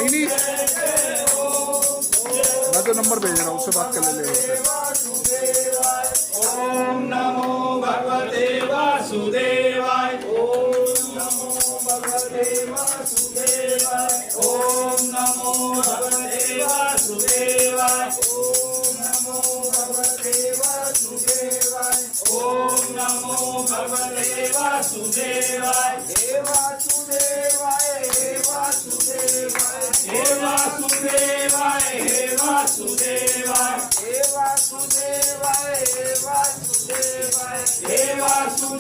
वाहिनी मैं तो नंबर भेज रहा हूँ, उससे बात कर ले। ओम नमो भगवते वासुदेवाय। ओम नमो भगवते वासुदेवाय। ओम नमो भगवते वासुदेवाय। ओम नमो भगवते वासुदेवाय। ओम नमो भगवते वासुदेवाय। हे वासुदेवाय हे वासुदेवाय हे वासुदेवाय हे वासुदेवाय हे वासुदेवाय हे वासुदेवाय हे वासुदेवाय।